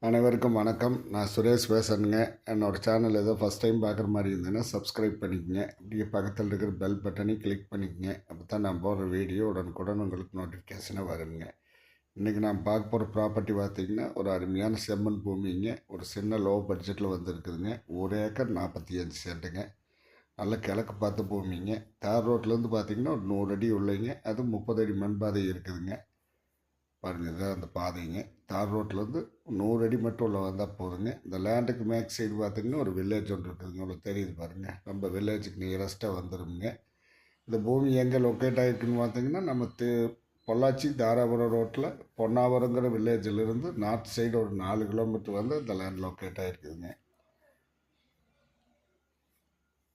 அனைவருக்கும் வணக்கம். நான் சுரேஷ் பேசுகிறேங்க. என்னோடய சேனல் ஏதோ ஃபஸ்ட் டைம் பார்க்குற மாதிரி இருந்ததுன்னா சப்ஸ்கிரைப் பண்ணிக்கங்க. இப்படியே பக்கத்தில் இருக்கிற பெல் பட்டனை கிளிக் பண்ணிக்கங்க. அப்போ தான் நான் போடுற வீடியோ உடனுக்குடன் உங்களுக்கு நோட்டிஃபிகேஷனாக வருங்க. இன்றைக்கி நான் பார்க்க போகிற ப்ராப்பர்ட்டி பார்த்திங்கன்னா ஒரு அருமையான செம்மண் பூமிங்க. ஒரு சின்ன லோ பட்ஜெட்டில் வந்துருக்குதுங்க. 1 ஏக்கர் 45 சென்ட்டுங்க. நல்ல கிழக்கு பார்த்த பூமிங்க. தார் ரோட்லேருந்து பார்த்திங்கன்னா ஒரு 100 அடி உள்ளைங்க. அது 30 அடி மண் பாதை இருக்குதுங்க. பாருங்கள், இதுதான் அந்த பாதைங்க. தார் ரோட்லேருந்து 100 அடி மட்டும் உள்ள வந்தால் போதுங்க. இந்த லேண்டுக்கு மேக் சைடு பார்த்திங்கன்னா ஒரு வில்லேஜ் ஒன்று இருக்குதுங்க. உங்களுக்கு தெரியுது பாருங்கள். நம்ம வில்லேஜுக்கு நியரஸ்ட்டாக வந்துடுங்க. இந்த பூமி எங்கே லொக்கேட் ஆகிருக்குன்னு பார்த்திங்கன்னா நம்ம பொள்ளாச்சி தாராபுரம் ரோட்டில் பொன்னாவரங்கிற வில்லேஜிலிருந்து நார்த் சைடு ஒரு 4 கிலோமீட்டர் வந்து இந்த லேண்ட் லொக்கேட் ஆகிருக்குதுங்க.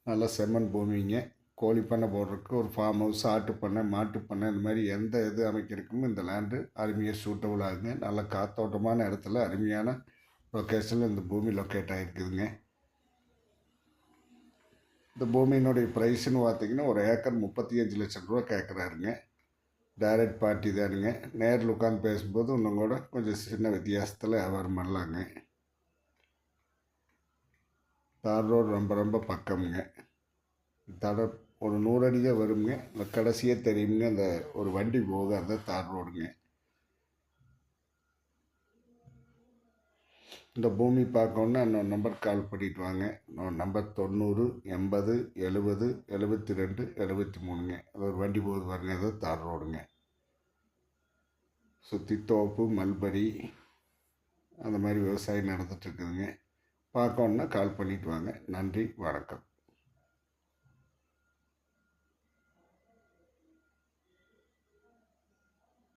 நல்லா செம்மண் பூமிங்க. கோழி பண்ணை போடுறதுக்கு ஒரு ஃபார்ம் ஹவுஸ், ஆட்டு பண்ணை, மாட்டு பண்ணை, இந்த மாதிரி எந்த இது அமைக்கிறதுக்கும் இந்த லேண்டு அருமையாக சூட்டபுள் ஆகுங்க. நல்ல காத்தோட்டமான இடத்துல அருமையான லொக்கேஷனில் இந்த பூமி லொக்கேட் ஆகிருக்குதுங்க. இந்த பூமியினுடைய ப்ரைஸ்ன்னு பார்த்திங்கன்னா ஒரு ஏக்கர் 35 லட்சம் ரூபா கேட்குறாருங்க. டைரக்ட் பார்ட்டி தானுங்க. நேரில் உட்காந்து பேசும்போது இன்னும் கூட கொஞ்சம் சின்ன வித்தியாசத்தில் வியாபாரம் பண்ணலாங்க. தார் ரோடு ரொம்ப ரொம்ப பக்கமுங்க. ஒரு 100 அடி தான் வருங்க. இந்த கடைசியே தெரியுங்க, அந்த ஒரு வண்டி போக அந்த தார் ரோடுங்க. இந்த பூமி பார்க்கணுன்னா இன்னொரு நம்பர் கால் பண்ணிட்டு வாங்க. நம்பர் 90 80 70 72 73ங்க. அது ஒரு வண்டி போகுது பாருங்க, அது தார் ரோடுங்க. சுற்றி தோப்பு, மல்பரி அந்த மாதிரி விவசாயம் நடந்துகிட்ருக்குதுங்க. பார்க்கணுன்னா கால் பண்ணிட்டு வாங்க. நன்றி, வணக்கம்.